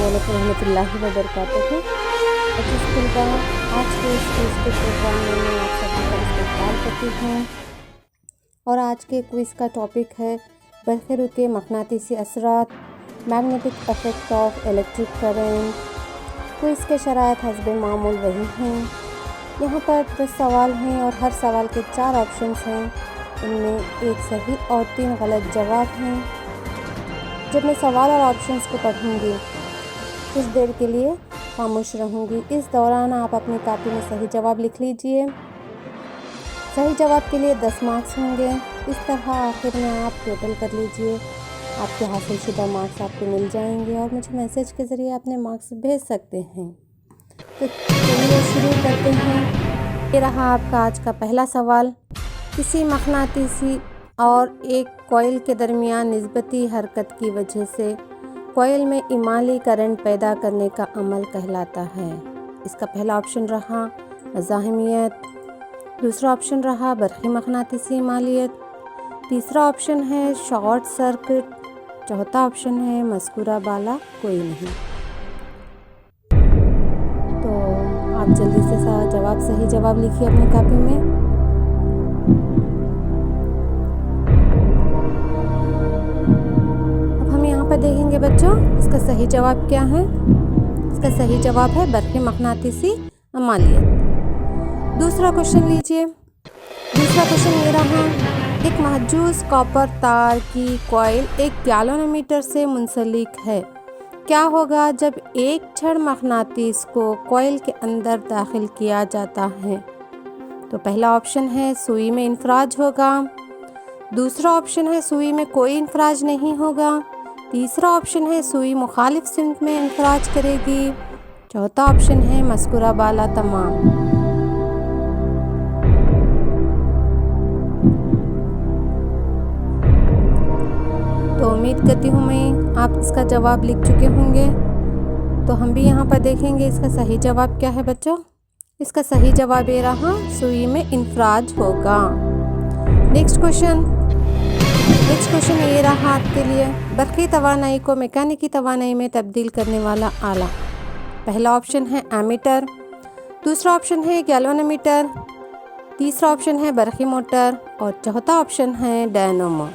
अस्सलामुअलैकुम रहमतुल्लाहि व बरकातुहू। अच्छी स्कूल का आज के इस क्विज़ के प्रोग्राम में मैं आप सभी का इस्तकबाल करती हूँ। और आज के क्विज़ का टॉपिक है बरक़े के मक़नातीसी असरात, magnetic effect of electric current. Quiz के शराइत हस्ब मामूल वही हैं। यहाँ पर 10 सवाल हैं और हर सवाल के 4 ऑप्शंस हैं। इनमें एक सही और 3 गलत जवाब हैं। जब मैं सवाल और ऑप्शंस को पढ़ूंगी कुछ देर के लिए खामोश रहूंगी। इस दौरान आप अपनी कॉपी में सही जवाब लिख लीजिए। सही जवाब के लिए 10 मार्क्स होंगे। इस तरह आखिर में आप टोटल कर लीजिए, आपके हासिल शुदा मार्क्स आपको मिल जाएंगे और मुझे मैसेज के ज़रिए अपने मार्क्स भेज सकते हैं। तो चलिए शुरू करते हैं। ये रहा आपका आज का पहला सवाल। किसी मक़नातीसी और एक कॉइल के दरमियान निस्बती हरकत की वजह से कॉइल में इमाली करंट पैदा करने का अमल कहलाता है। इसका पहला ऑप्शन रहा मज़ाहिमियत, दूसरा ऑप्शन रहा बरक़ी मक़नातीसी इमालियत, तीसरा ऑप्शन है शॉर्ट सर्किट, चौथा ऑप्शन है मज़कूरा बाला कोई नहीं। तो आप जल्दी से सही जवाब लिखिए अपनी कॉपी में। देखेंगे बच्चों इसका सही जवाब क्या है। इसका सही जवाब है बरक़ी मक़नातीसी इमालियत। दूसरा क्वेश्चन लीजिए। दूसरा क्वेश्चन ये रहा, एक महजूज़ कॉपर तार की कॉइल एक गैल्वेनोमीटर से मुंसलिक है। क्या होगा जब एक छड़ मक़नातीस को कॉइल के अंदर दाखिल किया जाता है? तो पहला ऑप्शन है सुई में इंफराज होगा, दूसरा ऑप्शन है सुई में कोई इंफराज नहीं होगा, तीसरा ऑप्शन है सुई मुखालिफ सिमत में इंफराज करेगी, चौथा ऑप्शन है मज़कूरा बाला तमाम। तो उम्मीद करती हूँ मैं आप इसका जवाब लिख चुके होंगे। तो हम भी यहाँ पर देखेंगे इसका सही जवाब क्या है बच्चों। इसका सही जवाब ये रहा सुई में इंफराज होगा। नेक्स्ट क्वेश्चन ये रहा आपके लिए, बरक़ी तवानाई को मैकेनिकी तवानाई में तब्दील करने वाला आला। पहला ऑप्शन है एमीटर, दूसरा ऑप्शन है गैल्वेनोमीटर, तीसरा ऑप्शन है बरक़ी मोटर और चौथा ऑप्शन है डायनामो।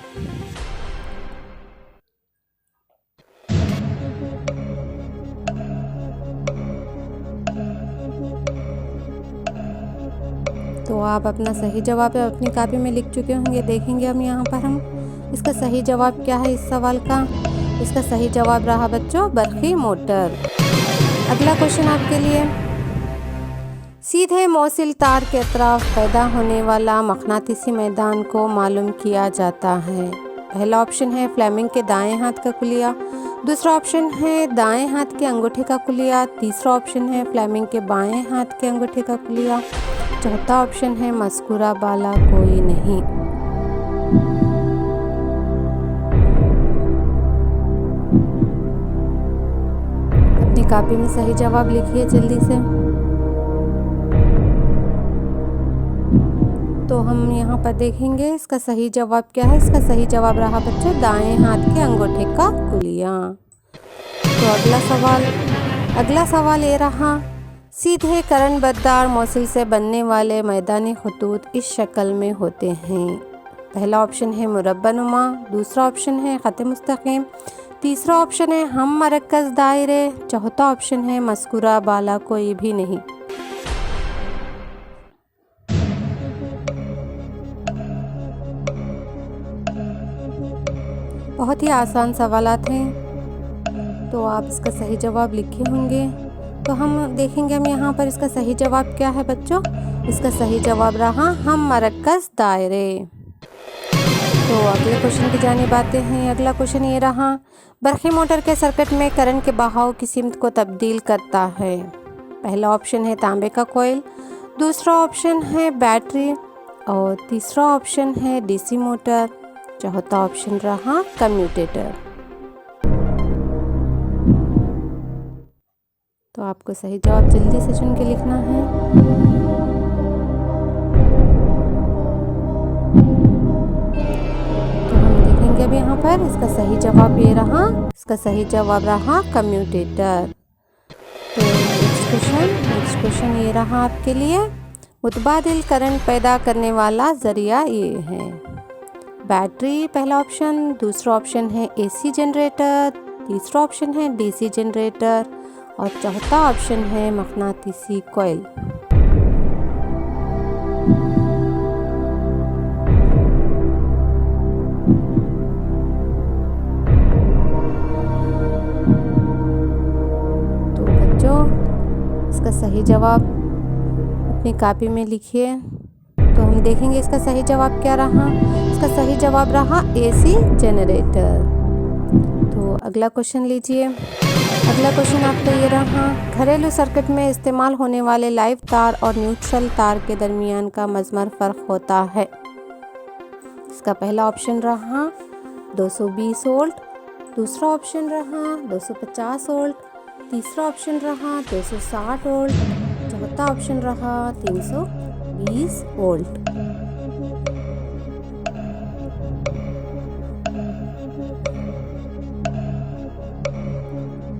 तो आप अपना सही जवाब अपनी कॉपी में लिख चुके होंगे। देखेंगे हम इसका सही जवाब क्या है इस सवाल का। इसका सही जवाब रहा बच्चों बरक़ी मोटर। अगला क्वेश्चन आपके लिए, सीधे मौसिल तार के अतराफ पैदा होने वाला मक़नातीसी मैदान को मालूम किया जाता है। पहला ऑप्शन है फ्लेमिंग के दाएं हाथ का कुलिया, दूसरा ऑप्शन है दाएं हाथ के अंगूठे का कुलिया, तीसरा ऑप्शन है फ्लेमिंग के बाएं हाथ के अंगूठे का कुलिया, चौथा ऑप्शन है मज़कूरा बाला कोई नहीं। अपनी कॉपी में सही जवाब लिखिए जल्दी से। तो हम यहाँ पर देखेंगे इसका सही जवाब क्या है। इसका सही जवाब रहा बच्चों दाएं हाथ के अंगूठे का कुलिया। तो अगला सवाल ये रहा, सीधे करंट बरदार मौसिल से बनने वाले मैदानी खतूत इस शक्ल में होते हैं। पहला ऑप्शन है मुरब्बानुमा, दूसरा ऑप्शन है ख़त मुस्तक़ीम, तीसरा ऑप्शन है हम मरकज़ दायरे, चौथा ऑप्शन है मज़कूरा बाला कोई भी नहीं। बहुत ही आसान सवालात हैं। तो आप इसका सही जवाब लिखे होंगे। तो हम देखेंगे यहाँ पर इसका सही जवाब क्या है बच्चों। इसका सही जवाब रहा हम मरकज़ दायरे। तो अगले क्वेश्चन की जानिब आते हैं। अगला क्वेश्चन ये रहा, बरक़ी मोटर के सर्किट में करंट के बहाव की सिमत को तब्दील करता है। पहला ऑप्शन है तांबे का कॉइल, दूसरा ऑप्शन है बैटरी और तीसरा ऑप्शन है डीसी मोटर, चौथा ऑप्शन रहा कम्यूटेटर। तो आपको सही जवाब जल्दी से चुन के लिखना है। तो हम देखेंगे अब यहाँ पर कम्यूटेटर, इसका सही जवाब ये रहा, इसका सही जवाब रहा कम्यूटेटर। तो नेक्स्ट क्वेश्चन ये रहा आपके लिए, मुतबादिल करंट पैदा करने वाला ज़रिया ये है। बैटरी पहला ऑप्शन, दूसरा ऑप्शन है एसी जनरेटर, तीसरा ऑप्शन है डीसी जनरेटर और चौथा ऑप्शन है मकनातीसी कॉइल। तो बच्चों इसका सही जवाब अपनी कॉपी में लिखिए। तो हम देखेंगे इसका सही जवाब क्या रहा। इसका सही जवाब रहा एसी जनरेटर। तो अगला क्वेश्चन लीजिए। अगला क्वेश्चन आपका ये रहा, घरेलू सर्किट में इस्तेमाल होने वाले लाइव तार और न्यूट्रल तार के दरमियान का मजमर फ़र्क होता है। इसका पहला ऑप्शन रहा 220 वोल्ट, दूसरा ऑप्शन रहा 250 वोल्ट, तीसरा ऑप्शन रहा 260 वोल्ट, चौथा ऑप्शन रहा 320 वोल्ट।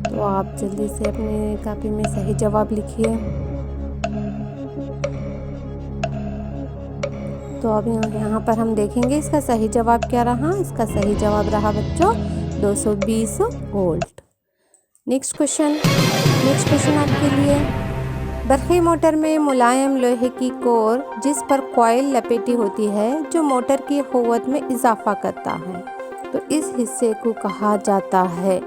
तो आप जल्दी से अपनी कॉपी में सही जवाब लिखिए। तो अब यहाँ पर हम देखेंगे इसका सही जवाब क्या रहा। इसका सही जवाब रहा बच्चों 220 वोल्ट। नेक्स्ट क्वेश्चन आपके लिए, बरक़ी मोटर में मुलायम लोहे की कोर जिस पर कॉइल लपेटी होती है जो मोटर की क़ुव्वत में इजाफा करता है, तो इस हिस्से को कहा जाता है।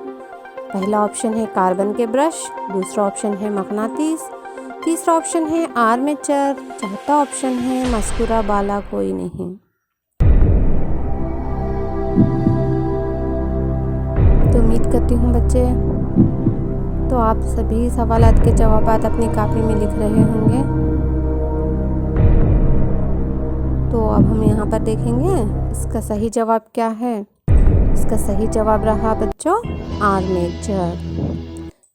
पहला ऑप्शन है कार्बन के ब्रश, दूसरा ऑप्शन है मकनातीस, तीसरा ऑप्शन है आर्मेचर, चौथा ऑप्शन है मस्कुरा बाला कोई नहीं। तो उम्मीद करती हूँ बच्चे तो आप सभी सवालात के जवाब अपनी कॉपी में लिख रहे होंगे। तो अब हम यहाँ पर देखेंगे इसका सही जवाब क्या है। इसका सही जवाब रहा बच्चों आर्मेचर।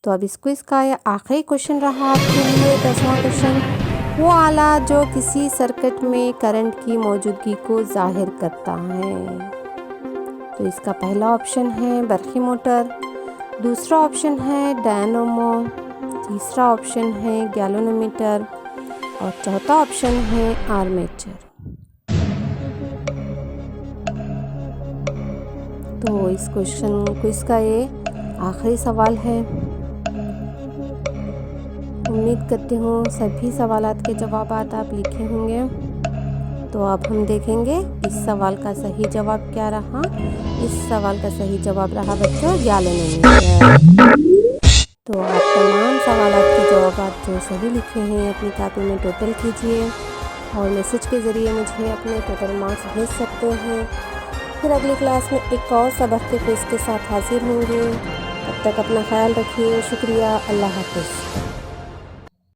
तो अब इसको इसका आखिरी क्वेश्चन रहा आपके लिए 10वां क्वेश्चन, वो आला जो किसी सर्किट में करंट की मौजूदगी को जाहिर करता है। तो इसका पहला ऑप्शन है बरक़ी मोटर, दूसरा ऑप्शन है डायनमो, तीसरा ऑप्शन है गैल्वेनोमीटर और चौथा ऑप्शन है आर्मेचर। तो इस क्विज़ का ये आखिरी सवाल है। उम्मीद करती हूँ सभी सवालात के जवाब आप लिखे होंगे। तो अब हम देखेंगे इस सवाल का सही जवाब क्या रहा। इस सवाल का सही जवाब रहा बच्चों गैल्वेनोमीटर। तो आप तमाम सवालात के जवाब जो सही लिखे हैं अपनी कॉपी में टोटल कीजिए और मैसेज के ज़रिए मुझे अपने टोटल मार्क्स भेज सकते हैं। फिर अगली क्लास में एक और सबक के क्विज़ के साथ हाजिर होंगे। तब तक अपना ख्याल रखिए। शुक्रिया। अल्लाह हाफ़िज़।